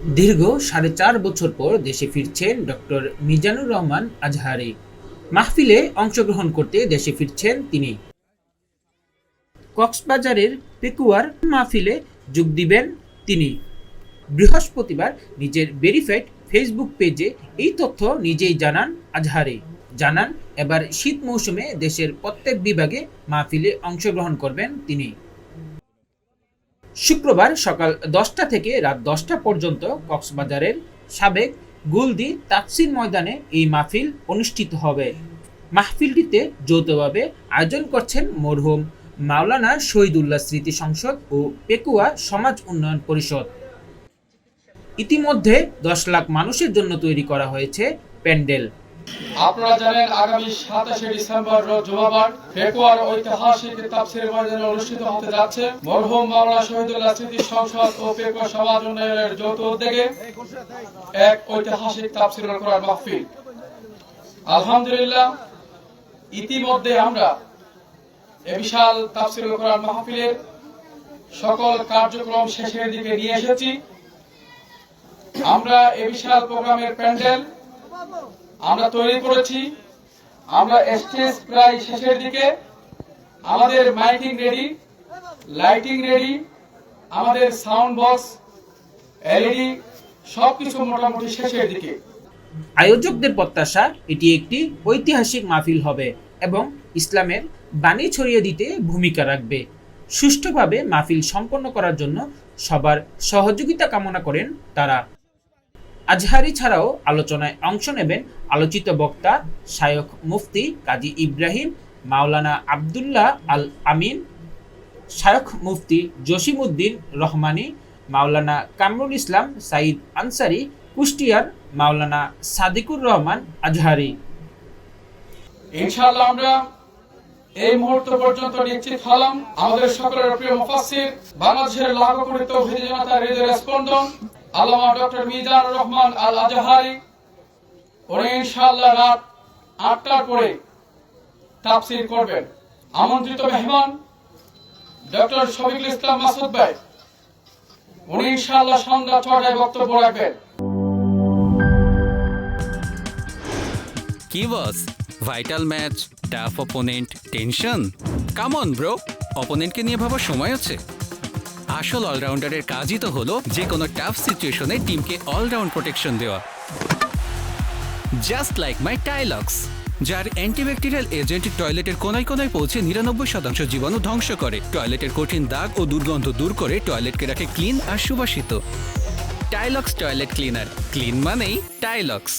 দীর্ঘ ৪.৫ বছর পর দেশে ফিরছেন ডক্টর মিজানুর রহমান আজহারী। মাহফিলে অংশগ্রহণ করতে দেশে ফিরছেন তিনি। কক্সবাজারের পেকুয়ার মাহফিলে যোগ দিবেন তিনি। বৃহস্পতিবার নিজের ভেরিফাইড ফেসবুক পেজে এই তথ্য নিজেই জানান আজহারী। জানান, এবার শীত মৌসুমে দেশের প্রত্যেক বিভাগে মাহফিলে অংশগ্রহণ করবেন তিনি। শুক্রবার সকাল ১০টা থেকে রাত ১০টা পর্যন্ত কক্সবাজারের সাবেক গুলদি তাফসীর ময়দানে এই মাহফিল অনুষ্ঠিত হবে। মাহফিলটিতে যৌথভাবে আয়োজন করছেন মরহুম মাওলানা শহীদুল্লাহ স্মৃতি সংসদ ও পেকুয়া সমাজ উন্নয়ন পরিষদ। ইতিমধ্যে ১০ লাখ মানুষের জন্য তৈরি করা হয়েছে প্যান্ডেল। আপনারা জানেন, আগামী ২৭শে ডিসেম্বর রোজ জুমাবার পেকুয়ার ঐতিহাসিক তাফসীর ময়দানে অনুষ্ঠিত হতে যাচ্ছে মরহুম মাওলানা শহীদুল্লাহ স্মৃতি সংসদ ও পেকুয়া সমাজ উন্নয়নের যৌথ উদ্যোগে এক ঐতিহাসিক তাফসীরুল কোরআন মাহফিল। আলহামদুলিল্লাহ, ইতিমধ্যে আমরা এই বিশাল তাফসীরুল কোরআন মাহফিলের সকল কার্যক্রম শেষের দিকে নিয়ে এসেছি। আমরা এই বিশাল প্রোগ্রামের প্যান্ডেল আমরা তৈরি করেছি। আমরা স্টেজ প্রায় শেষের দিকে, আমাদের মাইকিং রেডি, লাইটিং রেডি, আমাদের সাউন্ড বক্স, এলইডি সবকিছু মোটামুটি শেষের দিকে। আয়োজকদের প্রত্যাশা এটি একটি ঐতিহাসিক মাহফিল হবে এবং ইসলামের বাণী ছড়িয়ে দিতে ভূমিকা রাখবে। সুষ্ঠুভাবে মাহফিল সম্পন্ন করার জন্য সবার সহযোগিতা কামনা করেন তারা। আজহারী ছাড়াও আলোচনায় অংশ নেবেন আলোচিত বক্তা শায়খ মুফতি কাজী ইব্রাহিম মাওলানা আবদুল্লাহ আল আমিন, শায়খ মুফতি জসিমউদ্দিন রহমানী, মাওলানা কামরুল ইসলাম সাঈদ আনসারী, কুষ্টিয়ার মাওলানা সাদিকুর রহমান আজহারী। ইনশাআল্লাহ আমরা এই মুহূর্ত পর্যন্ত নিশ্চিত হলাম আমাদের সকলের প্রিয় মুফাসসির, বাংলাদেশের লাখো কোটি তৌহিদি জনতার হৃদয়ের স্পন্দন আল্লামা ডক্টর মিজানুর রহমান আল আজহারী উনি ইনশাআল্লাহ রাত ৮টার পরে তাফসীর করবেন। আমন্ত্রিত মেহমান ডক্টর শফিকুল ইসলাম মাসুদ ভাই, উনি ইনশাআল্লাহ সন্ধ্যা ৬টায় বক্তব্য রাখবেন। কি boss, vital match, tough opponent, tension? Come on bro, অপোনেন্টকে নিয়ে ভাবার সময় আছে। আসল অলরাউন্ডারের কাজই তো হলো যে কোনো টাফ সিচুয়েশনে টিমকে অলরাউন্ড প্রোটেকশন দেওয়া। জাস্ট লাইক মাই টাইলক্স, যার অ্যান্টিব্যাকটেরিয়াল এজেন্ট টয়লেটের কোনায় কোনায় পৌঁছে ৯৯% জীবাণু ধ্বংস করে, টয়লেটের কঠিন দাগ ও দুর্গন্ধ দূর করে টয়লেটকে রাখে ক্লিন আর সুবাসিত। টাইলক্স টয়লেট ক্লিনার, ক্লিন মানেই টাইলক্স।